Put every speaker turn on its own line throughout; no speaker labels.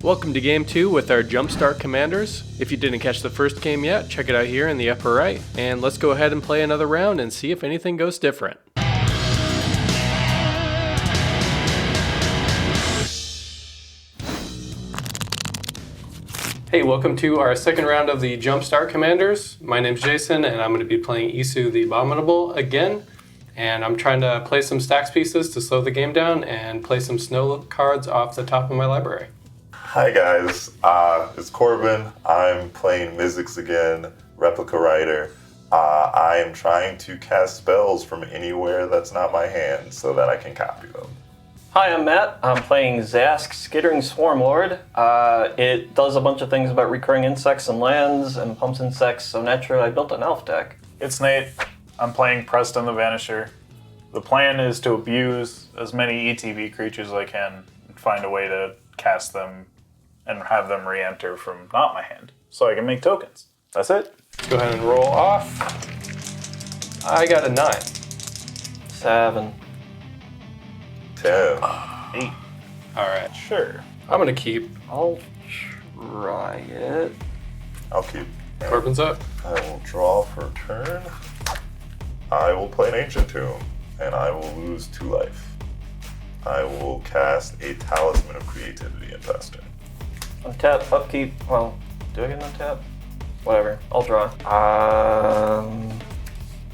Welcome to Game 2 with our Jumpstart commanders. If you didn't catch the first game yet, check it out here in the upper right. And let's go ahead and play another round and see if anything goes different. Hey, welcome to our second round of the Jumpstart commanders. My name's Jason, and I'm going to be playing Isu the Abominable again. And I'm trying to play some stacks pieces to slow the game down and play some snow cards off the top of my library.
Hi guys, it's Corbin. I'm playing Mizzix again, Replica Rider. I am trying to cast spells from anywhere that's not my hand so that I can copy them.
Hi, I'm Matt. I'm playing Zask, Skittering Swarmlord. It does a bunch of things about recurring insects and lands and pumps insects, so naturally I built an elf deck.
It's Nate. I'm playing Preston the Vanisher. The plan is to abuse as many ETB creatures as I can and find a way to cast them and have them re-enter from not my hand, so I can make tokens. That's it.
Go ahead and roll off. I got a 9.
7.
10.
8.
Alright,
Sure.
I'm going to keep.
I'll try it.
I'll keep.
Corbin's up.
I will draw for a turn. I will play an Ancient Tomb, and I will lose 2 life. I will cast a Talisman of Creativity and pass turn.
Untap, upkeep. Well, do I get an untap? Whatever. I'll draw.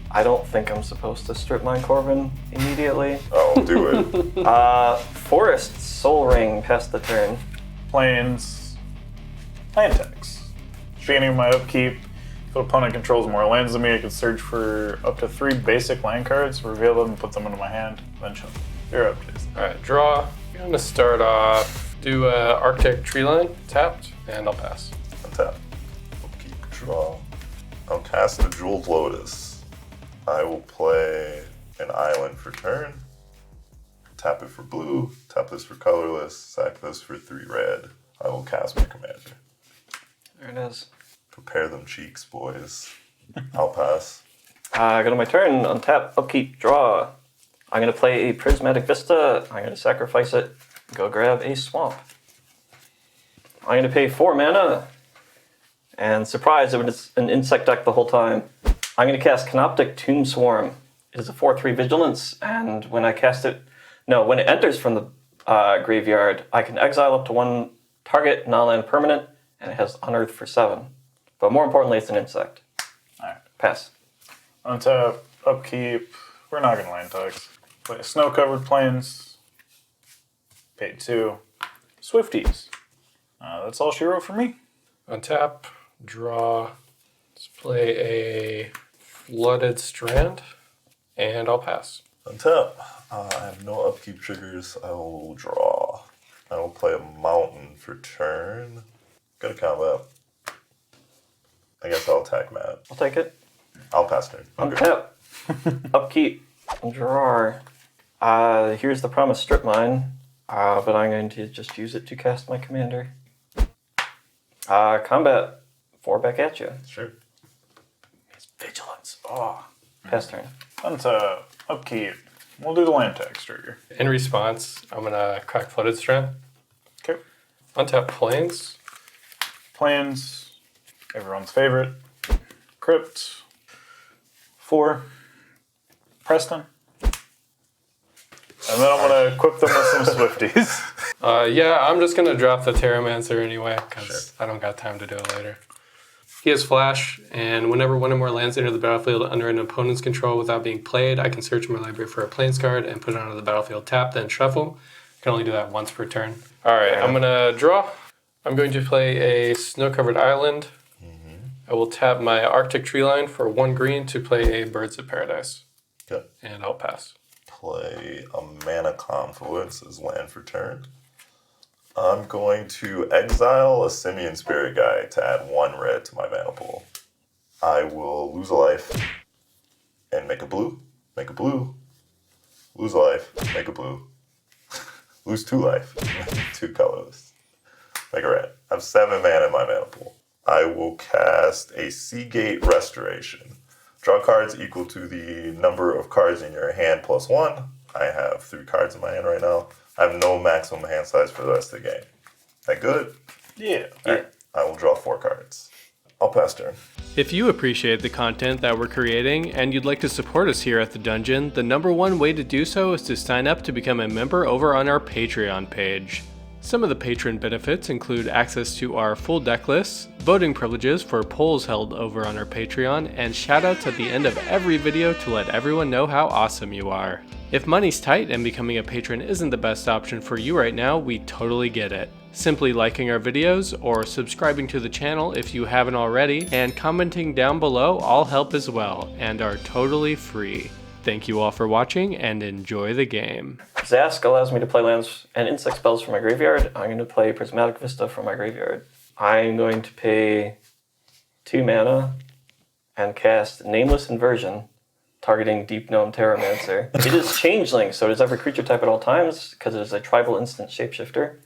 I don't think I'm supposed to strip mine Corbin immediately.
I'll do it.
Forest, Soul Ring, pass the turn.
Plains. Land tax. Beginning of my upkeep. If an opponent controls more lands than me, I can search for up to 3 basic land cards, reveal them, and put them into my hand, then shuffle. You're up, Jason.
Alright, draw. I'm going to start off. Do Arctic Tree Line, tapped, and I'll pass.
Untap. Upkeep, draw. I'll cast the Jeweled Lotus. I will play an island for turn. Tap it for blue. Tap this for colorless. Sack this for 3 red. I will cast my commander.
There it is.
Prepare them cheeks, boys. I'll pass.
I go to my turn. Untap, upkeep, draw. I'm going to play a Prismatic Vista. I'm going to sacrifice it. Go grab a swamp. I'm going to pay 4 mana. And surprise, it was an insect deck the whole time. I'm going to cast Canoptic Tomb Swarm. It is a 4/3 vigilance, and when I cast it, when it enters from the graveyard, I can exile up to 1 target non-land permanent, and it has Unearth for 7. But more importantly, it's an insect.
Alright.
Pass.
Untap, upkeep. We're not going to land tags. Play snow-covered plains. Pay 2. Swifties. That's all she wrote for me.
Untap, draw. Let's play a Flooded Strand, and I'll pass.
Untap. I have no upkeep triggers. I will draw. I will play a mountain for turn. Go to combat. I guess I'll attack Matt.
I'll take it.
I'll pass turn.
Untap, upkeep, draw. Here's the promised strip mine, but I'm going to just use it to cast my commander. Combat, 4 back at you.
Sure.
It's vigilance. Oh, pass turn.
Untap, upkeep. We'll do the land tax trigger.
In response, I'm going to crack Flooded Strand.
Okay.
Untap Plains.
Plains, everyone's favorite. Crypt. 4. Preston. And then I'm going to equip them with some Swifties.
Yeah, I'm just going to drop the Terramancer anyway, because I don't got time to do it later. He has Flash, and whenever 1 or more lands enter the battlefield under an opponent's control without being played, I can search my library for a Plains card and put it onto the battlefield tapped, then shuffle. I can only do that once per turn. Alright, I'm going to draw. I'm going to play a Snow-Covered Island. I will tap my Arctic Tree Line for 1 green to play a Birds of Paradise.
Okay.
And I'll pass.
Play a Mana Confluence as land for turn. I'm going to exile a Simian Spirit Guy to add 1 red to my mana pool. I will lose a life and make a blue, lose a life, make a blue, lose 2 life, 2 colorless, make a red. I have 7 mana in my mana pool. I will cast a Seagate Restoration. Draw cards equal to the number of cards in your hand plus 1. I have 3 cards in my hand right now. I have no maximum hand size for the rest of the game. That good?
Yeah.
Alright, I will draw 4 cards. I'll pass turn.
If you appreciate the content that we're creating and you'd like to support us here at the Dungeon, the #1 way to do so is to sign up to become a member over on our Patreon page. Some of the patron benefits include access to our full deck lists, voting privileges for polls held over on our Patreon, and shoutouts at the end of every video to let everyone know how awesome you are. If money's tight and becoming a patron isn't the best option for you right now, we totally get it. Simply liking our videos or subscribing to the channel if you haven't already, and commenting down below all help as well, and are totally free. Thank you all for watching and enjoy the game.
Zask allows me to play lands and insect spells from my graveyard. I'm going to play Prismatic Vista from my graveyard. I'm going to pay 2 mana and cast Nameless Inversion, targeting Deep Gnome Terramancer. It is changeling, so it is every creature type at all times, because it is a tribal instant shapeshifter.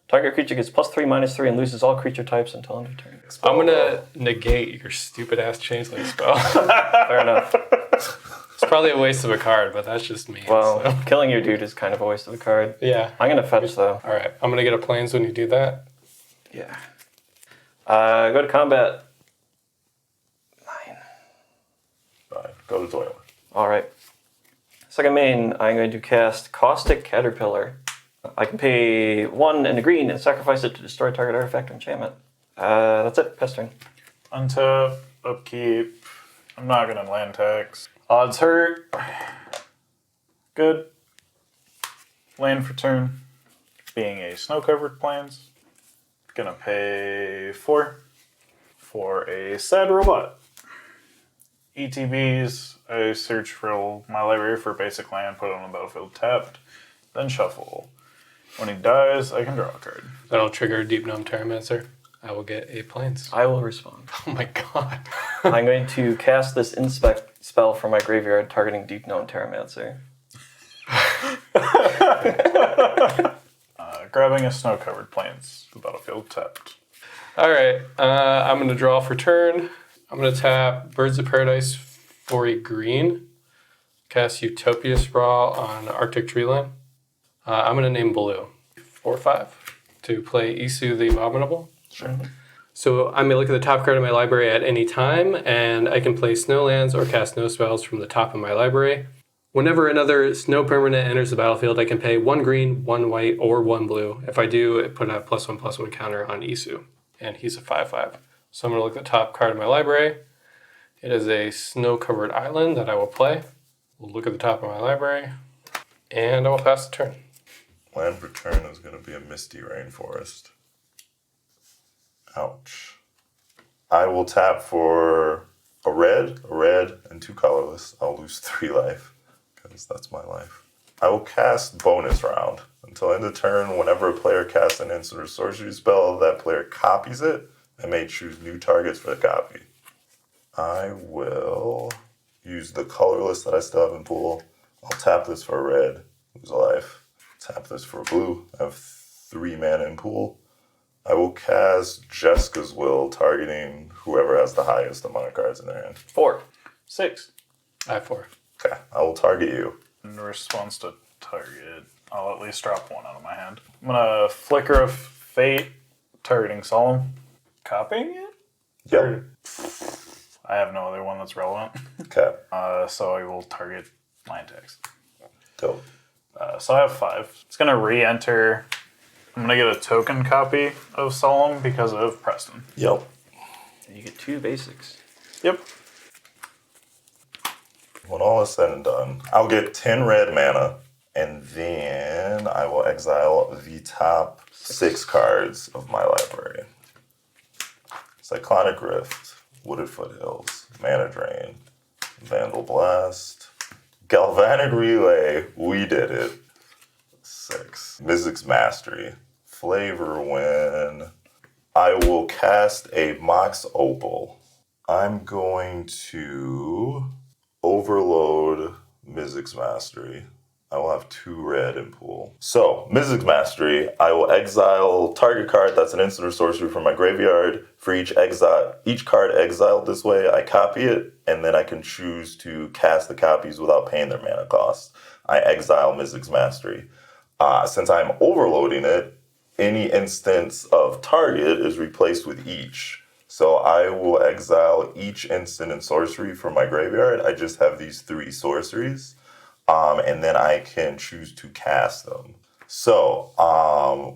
Target creature gets +3/-3 and loses all creature types until end of turn.
I'm gonna negate your stupid ass changeling spell.
Fair enough.
It's probably a waste of a card, but that's just me.
Well,
so.
killing your dude is kind of a waste of a card.
Yeah.
I'm going to fetch, though.
Alright, I'm gonna get a plains when you do that.
Yeah. Go to combat. 9.
Fine. Go to toilet.
Alright. Second main, I'm going to cast Caustic Caterpillar. I can pay 1 and a green and sacrifice it to destroy target artifact or enchantment. That's it. Pass turn.
Untap, upkeep. I'm not going to land tax. Odds hurt. Good. Land for turn. Being a snow-covered plains. Gonna pay 4 for a sad robot. ETBs, I search for my library for basic land, put it on the battlefield tapped, then shuffle. When he dies, I can draw a card.
That'll trigger Deep Gnome Terramancer. I will get a plains.
I will respond.
Oh my god.
I'm going to cast this inspect spell from my graveyard targeting Deep Gnome Terramancer.
Grabbing a snow-covered plains, the battlefield tapped.
Alright, I'm gonna draw for turn. I'm gonna tap Birds of Paradise for a green. Cast Utopia Sprawl on Arctic Treeline. I'm gonna name blue. 4/5 to play Isu the Abominable.
Sure.
So I may look at the top card of my library at any time, and I can play snow lands or cast no spells from the top of my library. Whenever another snow permanent enters the battlefield, I can pay 1 green, 1 white, or 1 blue. If I do, it put a +1/+1 counter on Isu, and he's a 5/5. So I'm going to look at the top card of my library. It is a snow-covered island that I will play. We'll look at the top of my library, and I will pass the turn.
Land for turn is going to be a Misty Rainforest. Ouch. I will tap for a red, and 2 colorless. I'll lose 3 life, because that's my life. I will cast Bonus Round. Until end of turn, whenever a player casts an instant or sorcery spell, that player copies it and may choose new targets for the copy. I will use the colorless that I still have in pool. I'll tap this for a red, lose a life. Tap this for a blue. I have 3 mana in pool. I will cast Jeska's Will, targeting whoever has the highest amount of cards in their hand.
4.
6.
I have 4.
Okay, I will target you.
In response to target, I'll at least drop 1 out of my hand. I'm gonna Flicker of Fate, targeting Solemn. Copying it?
Yep.
I have no other one that's relevant.
Okay.
So I will target land tax.
Dope.
So I have 5. It's gonna re-enter. I'm gonna get a token copy of Solemn because of Preston.
Yep.
And you get 2 basics.
Yep.
When all is said and done, I'll get 10 red mana, and then I will exile the top 6 cards of my library. Cyclonic Rift, Wooded Foothills, Mana Drain, Vandal Blast, Galvanic Relay, we did it. 6. Mizzix Mastery, Flavor Win. I will cast a Mox Opal. I'm going to overload Mizzix Mastery. I will have 2 red in pool. So, Mizzix Mastery, I will exile target card that's an instant or sorcery from my graveyard. For each card exiled this way, I copy it, and then I can choose to cast the copies without paying their mana cost. I exile Mizzix Mastery. Since I'm overloading it, any instance of target is replaced with each. So I will exile each instant and sorcery from my graveyard. I just have these 3 sorceries. And then I can choose to cast them. So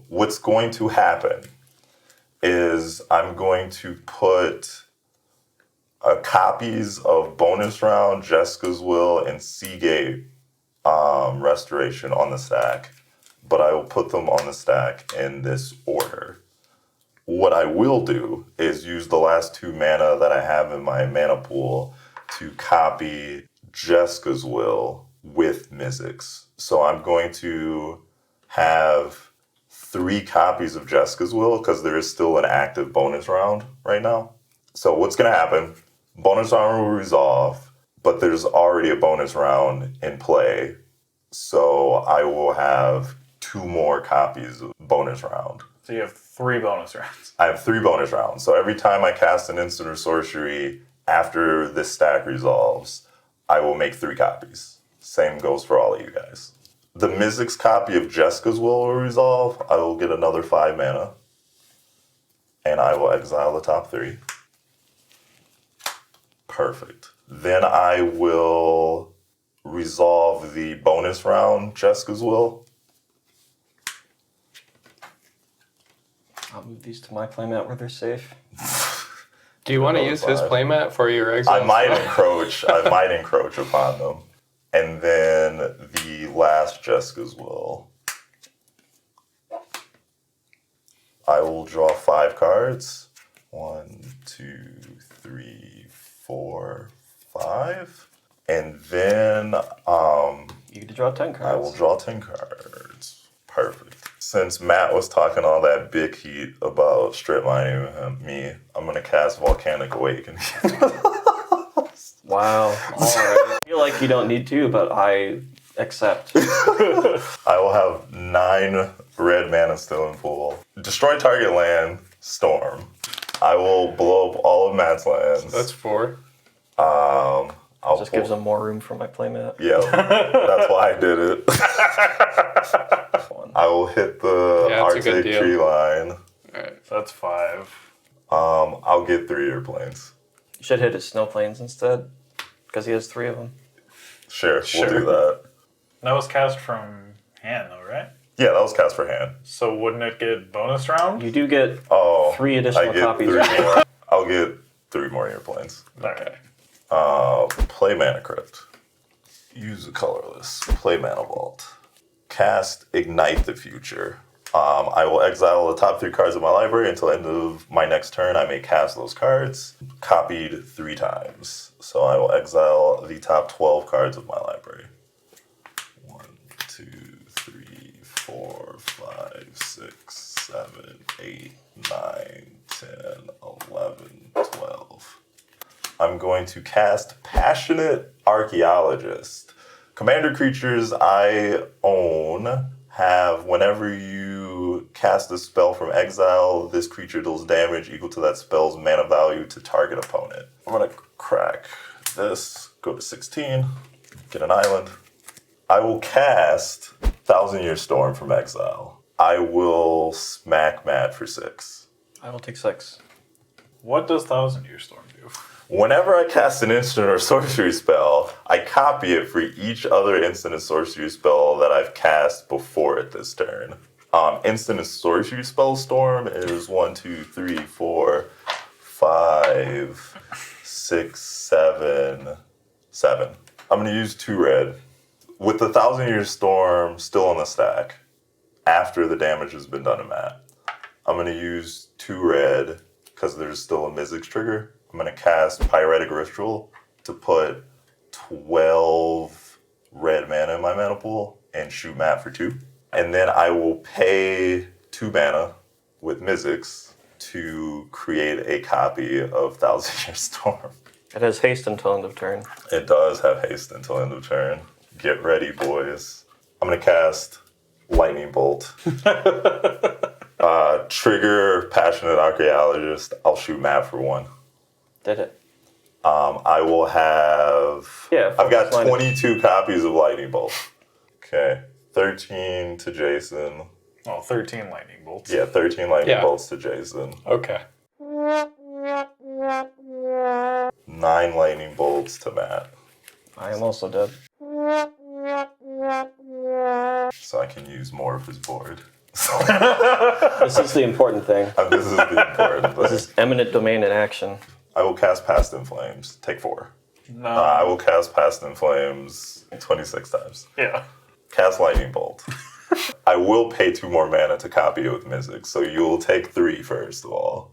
what's going to happen is I'm going to put copies of Bonus Round, Jessica's Will, and Seagate Restoration on the stack. But I will put them on the stack in this order. What I will do is use the last 2 mana that I have in my mana pool to copy Jessica's Will with Mizzix. So I'm going to have 3 copies of Jessica's Will because there is still an active bonus round right now. So what's going to happen? Bonus round will resolve, but there's already a bonus round in play. So I will have 2 more copies of bonus round.
So you have 3 bonus rounds.
I have 3 bonus rounds. So every time I cast an instant or sorcery after this stack resolves, I will make 3 copies. Same goes for all of you guys. The Mizzix copy of Jessica's will resolve. I will get another 5 mana. And I will exile the top 3. Perfect. Then I will resolve the bonus round Jessica's will.
I'll move these to my playmat where they're safe.
Do you want to use his playmat for your exile?
I might encroach upon them. And then the last Jessica's will. I will draw 5 cards. 1, 2, 3, 4, 5. And then
You get to draw 10 cards.
I will draw 10 cards. Perfect. Since Matt was talking all that big heat about strip mining me, I'm going to cast Volcanic Awakening.
Wow. All right. I feel like you don't need to, but I accept.
I will have 9 red mana still in pool. Destroy target land, storm. I will blow up all of Matt's lands.
That's 4.
I'll
Just gives them more room for my playmat.
Yeah, that's why I did it. I will hit the Arctic tree line.
All right.
So that's 5.
I'll get 3 airplanes.
You should hit his snow planes instead, because he has 3 of them.
Sure, we'll do that.
That was cast from hand, though, right?
Yeah, that was cast for hand.
So wouldn't it get bonus round?
You do get 3 additional
I get
copies.
3 more. I'll get 3 more airplanes.
Okay.
Play Mana Crypt. Use a colorless. Play Mana Vault. Cast Ignite the Future. I will exile the top 3 cards of my library until the end of my next turn. I may cast those cards. Copied 3 times. So I will exile the top 12 cards of my library. 1, 2, 3, 4, 5, 6, 7, 8, 9, 10, 11, 12. I'm going to cast Passionate Archaeologist. Commander creatures I own have, whenever you cast a spell from exile, this creature deals damage equal to that spell's mana value to target opponent. I'm going to crack this, go to 16, get an island. I will cast Thousand Year Storm from exile. I will smack Matt for 6.
I will take 6.
What does 1,000 Year Storm do?
Whenever I cast an instant or sorcery spell, I copy it for each other instant and sorcery spell that I've cast before it this turn. Instant and sorcery spell storm is 1, 2, 3, 4, 5, 6, 7, 7. I'm going to use 2 red. With the 1,000 Year Storm still on the stack, after the damage has been done to Matt, I'm going to use 2 red because there's still a Mizzix trigger. I'm going to cast Pyretic Ritual to put 12 red mana in my mana pool and shoot Matt for 2. And then I will pay 2 mana with Mizzix to create a copy of 1,000 Year Storm.
It has haste until end of turn.
It does have haste until end of turn. Get ready, boys. I'm going to cast Lightning Bolt. Trigger Passionate Archaeologist. I'll shoot Matt for 1.
Did it.
I will have...
Yeah.
I've got 22 copies of Lightning Bolt. Okay. 13 to Jason.
Oh, 13 lightning bolts.
Yeah, 13 lightning
Yeah.
bolts to Jason.
Okay.
9 lightning bolts to Matt.
I am also dead.
So I can use more of his board.
This is the important thing.
This is the important
This
thing.
is eminent domain in action.
I will cast Past in Flames. Take 4.
No.
I will cast Past in Flames 26 times.
Yeah.
Cast Lightning Bolt. I will pay 2 more mana to copy it with Mizzix, so you'll take 3 first of all.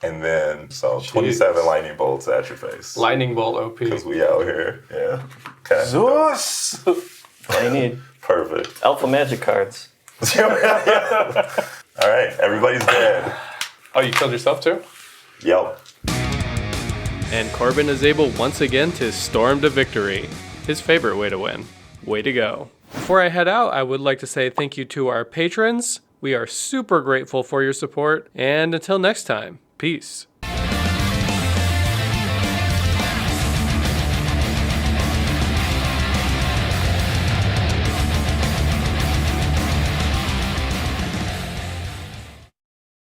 And then, so 27 Lightning Bolts at your face.
Lightning bolt OP.
Because we out here. Yeah. Okay.
Zeus!
All you need.
Perfect.
Alpha magic cards.
Alright, everybody's dead.
Oh, you killed yourself too?
Yep.
And Corbin is able once again to storm to victory. His favorite way to win. Way to go. Before I head out, I would like to say thank you to our patrons. We are super grateful for your support. And until next time, peace.